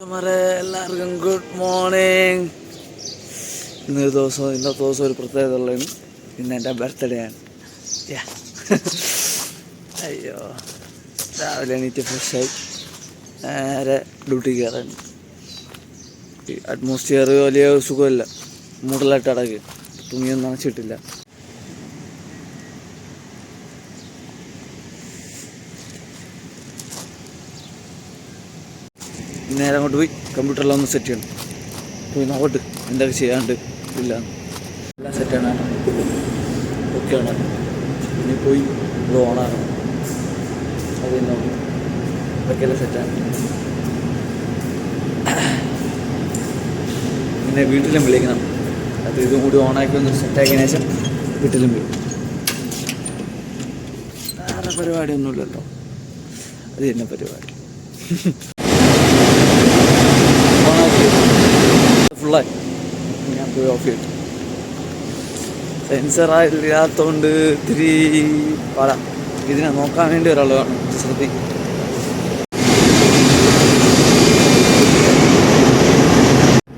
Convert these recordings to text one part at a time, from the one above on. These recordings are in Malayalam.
എല്ലാവർക്കും ഗുഡ് മോർണിംഗ്. ഇന്നത്തെ ദിവസം ഒരു പ്രത്യേകത ഉള്ളതാണ്. ഇന്ന് എൻ്റെ ബർത്ത്ഡേ ആണ്. അയ്യോ, രാവിലെ എണീറ്റ് ഫ്രഷായി നേരെ ഡ്യൂട്ടി കയറാൻ. അറ്റ്മോസ്ഫിയർ വലിയ സുഖമില്ല, മൂടലായിട്ട് അടക്കുക, തുണിയൊന്നും നനച്ചിട്ടില്ല. നേരെ അങ്ങോട്ട് പോയി കമ്പ്യൂട്ടറിലെല്ലാം ഒന്ന് സെറ്റ് ചെയ്യണം. പോയി നോക്കട്ട് എന്തൊക്കെ ചെയ്യാണ്ട് ഇല്ല. എല്ലാം സെറ്റാണ്, ഓക്കെയാണ്. ഇനി പോയി ഇത് ഓണാകണം. അത് നോക്കി ഇതൊക്കെയെല്ലാം സെറ്റാണ്. പിന്നെ വീട്ടിലും വിളിക്കണം. അത് ഇതും കൂടി ഓണാക്കി ഒന്ന് സെറ്റാക്കിയതിനു ശേഷം വീട്ടിലും വിളിക്കും. വേറെ പരിപാടിയൊന്നുമില്ലല്ലോ, അത് തന്നെ പരിപാടി. ഫുള്ളായി ഞാൻ പോയി ഓഫ് ചെയ്തു. സെൻസറായില്ലാത്തതുകൊണ്ട് ഇത്തിരി പാടാം. ഇതിനെ നോക്കാൻ വേണ്ടി ഒരാൾ വേണം, ശ്രദ്ധിക്കും.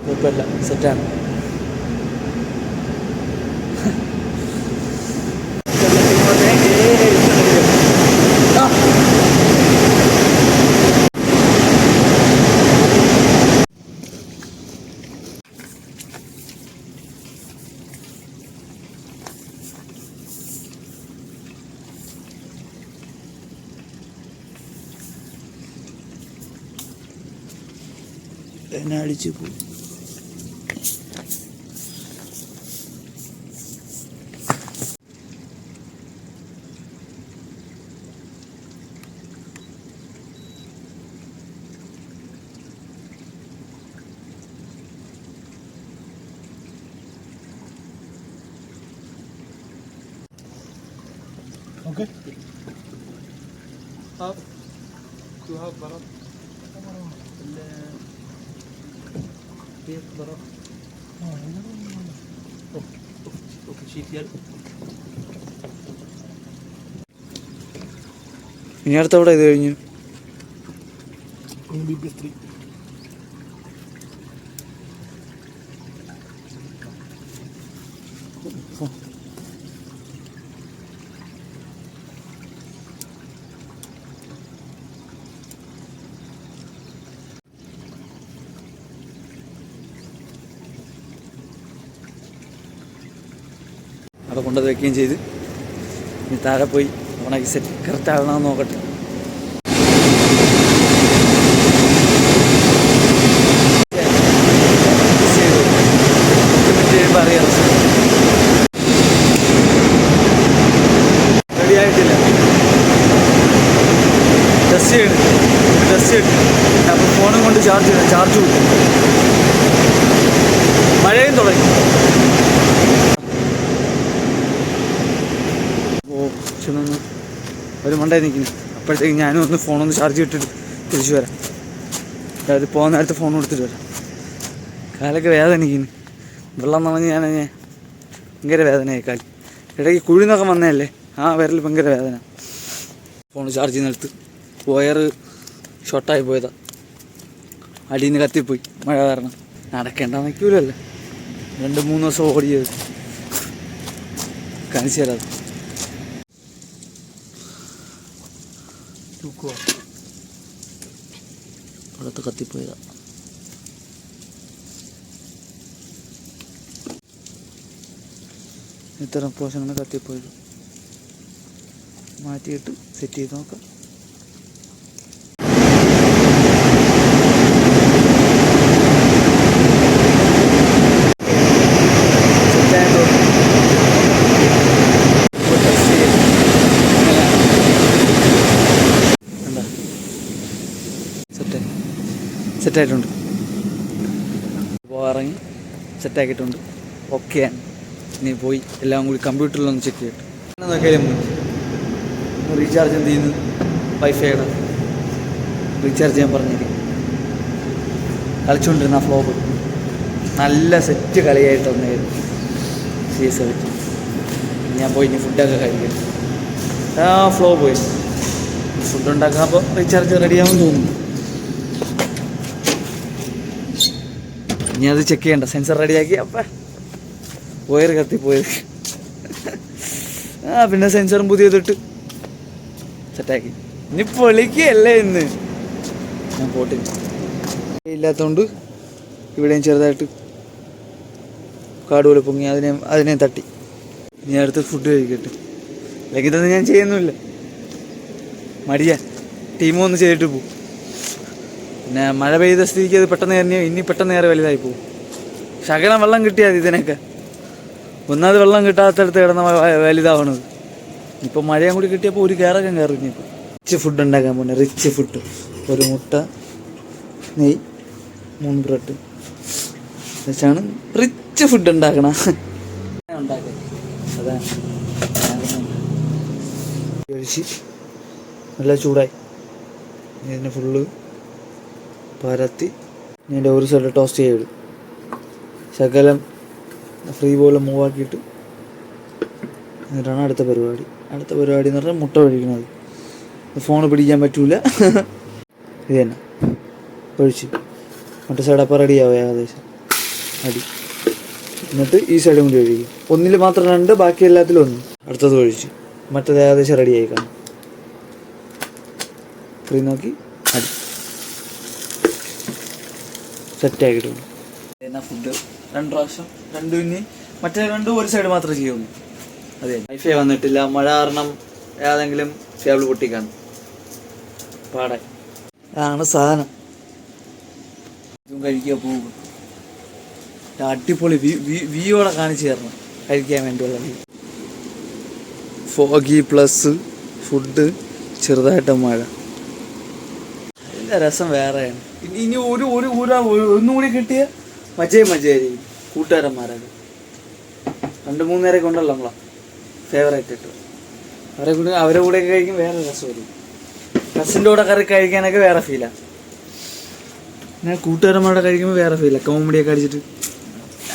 കുഴപ്പമില്ല, സെറ്റാണ്. എന്നെ അടിച്ചു പോകും. Okay. You have Bharat. Bharat. Okay, sheet here. ഇനി അടുത്ത അവിടെ ഇത് കഴിഞ്ഞു. BPS3. അവിടെ കൊണ്ടത് വയ്ക്കുകയും ചെയ്ത് ഇനി താഴെ പോയി ഓണാക്കി സെറ്റ് കറക്റ്റ് ആകണമെന്ന് നോക്കട്ടെ. അറിയാം, റെഡി ആയിട്ടില്ല. ടെസ്റ്റ് ചെയ്യണം. അപ്പോൾ ഫോണും കൊണ്ട് ചാർജ് കിട്ടും. മഴയും തുടങ്ങി. ഒരു മണ്ടായി നിൽക്കുന്നു. അപ്പോഴത്തേക്ക് ഞാനും ഒന്ന് ഫോണൊന്ന് ചാർജ് ഇട്ടിട്ട് തിരിച്ചു വരാം. അതായത് പോകുന്ന നേരത്തെ ഫോൺ കൊടുത്തിട്ട് വരാം. കാലൊക്കെ വേദനിക്കുന്നു. വെള്ളം നനഞ്ഞ് ഞാൻ ഭയങ്കര വേദനയായി കാല്. ഇടയ്ക്ക് കുഴിന്നൊക്കെ വന്നതല്ലേ, ആ വിരൽ ഭയങ്കര വേദന. ഫോൺ ചാർജ് ചെയ്യുന്നിടത്ത് വയർ ഷോർട്ടായി പോയതാ. അടിയിൽ നിന്ന് കത്തിപ്പോയി മഴ കാരണം. നടക്കേണ്ട നിൽക്കൂലല്ലോ. 2-3 ദിവസം ഓടിയത് കാണിച്ചു തരാം. അവിടുത്തെ കത്തിപ്പോയതാ. ഇത്തരം പോഷങ്ങൾ കത്തിപ്പോയത് മാറ്റിയിട്ട് സെറ്റ് ചെയ്ത് നോക്കാം. സെറ്റായിട്ടുണ്ട്. അപ്പോൾ ഇറങ്ങി സെറ്റാക്കിയിട്ടുണ്ട്. ഓക്കെയാണ്. ഇനി പോയി എല്ലാം കൂടി കമ്പ്യൂട്ടറിലൊന്ന് ചെക്ക് ചെയ്തിട്ട് നോക്കിയാലും റീചാർജ് എന്ത് ചെയ്യുന്നു. വൈഫൈയുടെ റീചാർജ് ചെയ്യാൻ പറഞ്ഞിരിക്കും. കളിച്ചുകൊണ്ടിരുന്ന ഫ്ലോ പോയി. നല്ല സെറ്റ് കളിയായിട്ട് വന്നായിരുന്നു CS വെച്ച്. ഞാൻ പോയി ഇനി ഫുഡൊക്കെ കഴിക്കും. ഫ്ലോ പോയി. ഫുഡ് ഉണ്ടാക്കാൻ അപ്പോൾ റീചാർജ് റെഡിയാകുമെന്ന് തോന്നുന്നു. ഇനി അത് ചെക്ക് ചെയ്യണ്ട, സെൻസർ റെഡിയാക്കി അപ്പം വയർ കത്തിപ്പോയത്. പിന്നെ സെൻസറും പുതിയതിട്ട് സെറ്റാക്കി. ഇനി പൊളിക്കല്ലേ ഇന്ന്. ഞാൻ പോട്ടില്ല ഇല്ലാത്തതുകൊണ്ട് ഇവിടെയും ചെറുതായിട്ട് കാട് പോലെ പൊങ്ങി അതിനെ തട്ടി. ഇനി അടുത്ത് ഫുഡ് കഴിക്കട്ടെ. അല്ലെങ്കിൽ ഇതൊന്നും ഞാൻ ചെയ്യുന്നില്ല, മടിയാ. ടീമൊന്ന് ചെയ്തിട്ട് പോകും. പിന്നെ മഴ പെയ്ത സ്ഥിതിക്ക് അത് പെട്ടെന്ന് ഇനി പെട്ടെന്ന് ഏറെ വലുതായി പോകും. ശകലം വെള്ളം കിട്ടിയാൽ ഇതിനൊക്കെ ഒന്നാമത് വെള്ളം കിട്ടാത്തടുത്ത് കിടന്ന വലുതാവണത്. ഇപ്പം മഴയും കൂടി കിട്ടിയപ്പോൾ ഒരു കയറൊക്കെ കയറി. ഇനിയിപ്പോൾ റിച്ച് ഫുഡ് ഉണ്ടാക്കാൻ പോകണേ. റിച്ച് ഫുഡ്, ഒരു മുട്ട, നെയ്, 3 ബ്രെഡ് വെച്ചാണ് റിച്ച് ഫുഡ് ഉണ്ടാക്കണം. ഉണ്ടാക്കുക അതാണ്. ഒഴിച്ച് നല്ല ചൂടായി ഇതിനെ ഫുള്ള് പരത്തി ഇതിൻ്റെ ഒരു സൈഡ് ടോസ്റ്റ് ചെയ്തിടും. ശകലം ഫ്രീ പോലെ മൂവാക്കിയിട്ട് എന്നിട്ടാണ് അടുത്ത പരിപാടി എന്ന് പറഞ്ഞാൽ മുട്ട ഒഴിക്കണത്. ഫോൺ പിടിക്കാൻ പറ്റൂല. ഇത് തന്നെ ഒഴിച്ച് മറ്റേ സൈഡപ്പം റെഡിയാവും ഏകദേശം അടി. എന്നിട്ട് ഈ സൈഡും കൂടി ഒഴിക്കും. ഒന്നിൽ മാത്രം 2, ബാക്കി എല്ലാത്തിലും 1. അടുത്തത് ഒഴിച്ച് മറ്റേത് ഏകദേശം റെഡിയായി കാണും. ഫ്രീ നോക്കി അടി സെറ്റാക്കിയിട്ടുണ്ട്. എന്നാ ഫുഡ് 2 പ്രാവശ്യം, 2 ഇനി മറ്റേ 2 ഒരു സൈഡ് മാത്രമേ ചെയ്യുള്ളൂ. അതെ, വൈഫൈ വന്നിട്ടില്ല. മഴ കാരണം ഏതെങ്കിലും കേബിൾ പൊട്ടിക്കാണ് പാടെ. അതാണ് സാധനം. ഇതും കഴിക്കുക പോകും. അടിപൊളി വിയോടെ കാണിച്ചു തരണം കഴിക്കാൻ വേണ്ടിയുള്ള വ്യൂ. ഫോഗി പ്ലസ് ഫുഡ്, ചെറുതായിട്ട് മഴ. അതിൻ്റെ രസം വേറെയാണ്. ഇനി ഒന്നും കൂടി കിട്ടിയ മജയായിരിക്കും. കൂട്ടുകാരന്മാരൊക്കെ 2-3 നേരമൊക്കെ ഉണ്ടല്ലോ നമ്മളാ ഫേവറേറ്റ് ഇട്ട് അവരെ കൂടെയൊക്കെ കഴിക്കും വേറെ രസമായിരിക്കും. കസിൻ്റെ കൂടെ കറി കഴിക്കാനൊക്കെ വേറെ ഫീലാണ്. പിന്നെ കൂട്ടുകാരന്മാരുടെ കഴിക്കുമ്പോൾ വേറെ ഫീലാണ്. കോമഡിയൊക്കെ അടിച്ചിട്ട്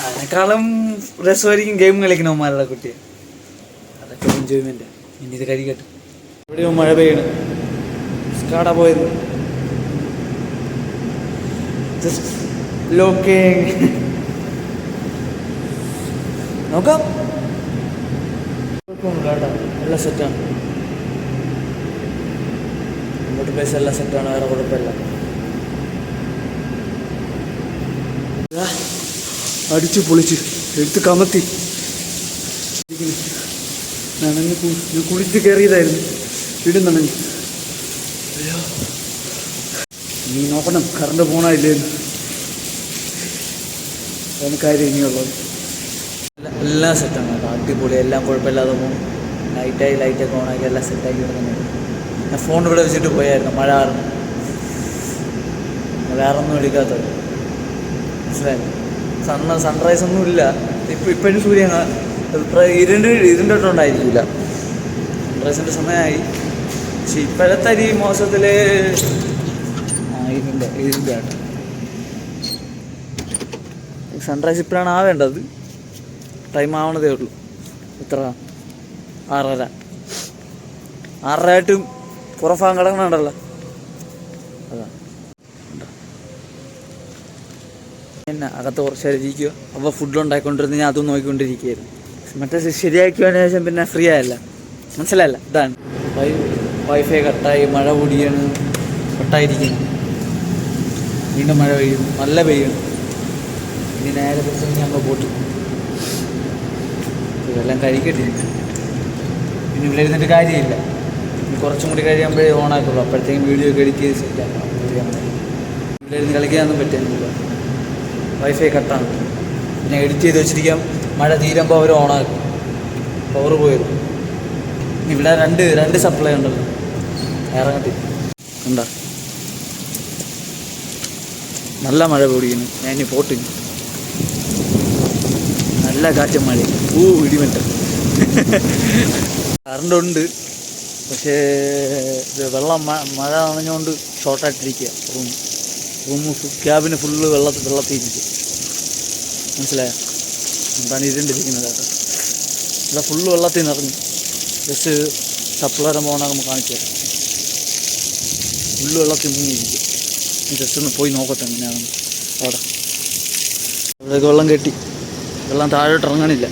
അതിനേക്കാളും രസമായിരിക്കും ഗെയിം കളിക്കണവന്മാരുടെ കുട്ടിയെ. അതൊക്കെ എൻജോയ്മെൻറ്റ്. ഇനി ഇത് കഴിക്കട്ടെ. എവിടെയോ മഴ പെയ്യണം. സ്കാഡ പോയത് ജസ്റ്റ് ലോക്കിങ്. നോക്കാം. കുഴപ്പമൊന്നുമില്ല കേട്ടോ, എല്ലാം സെറ്റാണ്. ഇങ്ങോട്ട് പൈസ എല്ലാം സെറ്റാണ്, വേറെ കുഴപ്പമില്ല. അടിച്ചു പൊളിച്ച് എടുത്ത് കമത്തി നനഞ്ഞ് കുളിച്ച് കയറിയതായിരുന്നു. വീണ്ടും നനഞ്ഞു. നീ നോക്കണം കറണ്ട് പോണായില്ലേന്ന്. അതിന് കാര്യം ഇനിയുള്ളത്. എല്ലാം സെറ്റാണ് കേട്ടോ, അടിപൊളി. എല്ലാം കുഴപ്പമില്ലാതെ പോകും. ലൈറ്റൊക്കെ ഓണാക്കി എല്ലാം സെറ്റാക്കി കൊടുക്കുന്നുണ്ട്. ഞാൻ ഫോൺ ഇവിടെ വെച്ചിട്ട് പോയായിരുന്നു മഴ കാരണം. വേറെ ഒന്നും എടുക്കാത്തത് മനസ്സിലായി. സൺറൈസ് ഒന്നും ഇല്ല ഇപ്പോഴും. സൂര്യൻ ഇതിൻ്റെ ഇട്ടുണ്ടായിരിക്കില്ല. സൺറൈസിൻ്റെ സമയമായി. പക്ഷെ ഇപ്പോഴത്തെ ഈ മോശത്തിൽ ഇതിൻ്റെ ആട്ടോ. സൺറൈസ് ഇപ്പോഴാണ് ആവേണ്ടത്. ടൈം ആവണതേ ഉള്ളൂ. എത്ര 6:30 പുറഭാഗം കിടക്കണുണ്ടല്ലോ. അതാ പിന്നെ അകത്ത് കുറച്ച് നേരം ഇരിക്കുക. അപ്പോൾ ഫുഡ് ഉണ്ടാക്കിക്കൊണ്ടിരുന്ന് ഞാൻ അതും നോക്കിക്കൊണ്ടിരിക്കുകയായിരുന്നു. മറ്റേ ശരിയാക്കിയതിന് ശേഷം പിന്നെ ഫ്രീ ആയല്ല. മനസ്സിലായല്ല. ഇതാണ് വൈഫൈ കട്ടായി. മഴ പൊടിയാണ്, കട്ടായിരിക്കുന്നു. വീണ്ടും മഴ പെയ്യുന്നു, നല്ല പെയ്യുന്നു. ഇനി നേരെ ദിവസം ഞങ്ങൾ പോട്ടു. ഇതെല്ലാം കഴിക്കട്ടെ. പിന്നെ ഇവിടെ ഇരുന്നിട്ട് കാര്യമില്ല. ഇനി കുറച്ചും കൂടി കഴിയുമ്പോഴേ ഓണാക്കുള്ളൂ. അപ്പോഴത്തേക്കും വീഡിയോ ഒക്കെ എഡിറ്റ് ചെയ്ത് സെറ്റാക്കാം. ഇവിടെ ഇരുന്ന് കളിക്കാനൊന്നും പറ്റുന്നില്ല. വൈഫൈ കട്ടാണ്. പിന്നെ എഡിറ്റ് ചെയ്ത് വെച്ചിരിക്കാം. മഴ തീരുമ്പോൾ അവർ ഓണാക്കും. പവർ പോയിരുന്നു. ഇവിടെ രണ്ട് സപ്ലൈ ഉണ്ടല്ലോ. ഇറങ്ങത്തി ഉണ്ടോ? നല്ല മഴ പൊടിക്കുന്നു. ഞാൻ ഇനി പോട്ടിന്. നല്ല കാറ്റും മഴ. ഇടിമിട്ട്. കറണ്ടുണ്ട്, പക്ഷേ ഇത് മഴ നനഞ്ഞുകൊണ്ട് ഷോർട്ടായിട്ടിരിക്കുക. റൂം ക്യാബിന് ഫുള്ള് വെള്ളത്തിരിക്കുക. മനസ്സിലായോ? എന്താണ് ഇരുണ്ടിരിക്കുന്നത് കേട്ടോ. ഇവിടെ ഫുള്ള് വെള്ളത്തിൽ നിറഞ്ഞു. ജസ്റ്റ് സപ്ലൈയുടെ മോണാകുമ്പോൾ കാണിച്ചു തരാം. ഫുള്ള് വെള്ളത്തിൽ മുങ്ങിയിരിക്കുക. ജസ്റ്റ് ഒന്ന് പോയി നോക്കട്ടെ എങ്ങനെയാണെന്ന്. അവിടെ അതൊക്കെ വെള്ളം കെട്ടി, വെള്ളം താഴോട്ട് ഇറങ്ങണില്ല,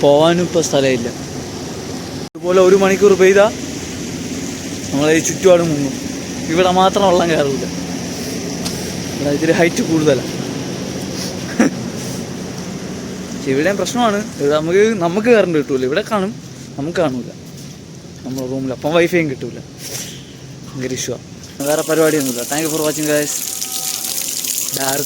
പോകാനും ഇപ്പോൾ സ്ഥലമില്ല. ഇതുപോലെ 1 മണിക്കൂർ പെയ്താൽ നമ്മളെ ഈ ചുറ്റുപാട് മുങ്ങും. ഇവിടെ മാത്രം വെള്ളം കയറില്ല, ഇവിടെ ഇത്തിരി ഹൈറ്റ് കൂടുതലാണ്. പക്ഷെ ഇവിടെയും പ്രശ്നമാണ്, ഇവിടെ നമുക്ക് കറണ്ട് കിട്ടൂല, ഇവിടെ കാണും, നമുക്ക് കാണൂല നമ്മുടെ റൂമിൽ. അപ്പം വൈഫൈയും കിട്ടൂല, ഭയങ്കര ഇഷ്യൂ. വേറെ പരിപാടിയൊന്നുമില്ല. Thank you for watching guys.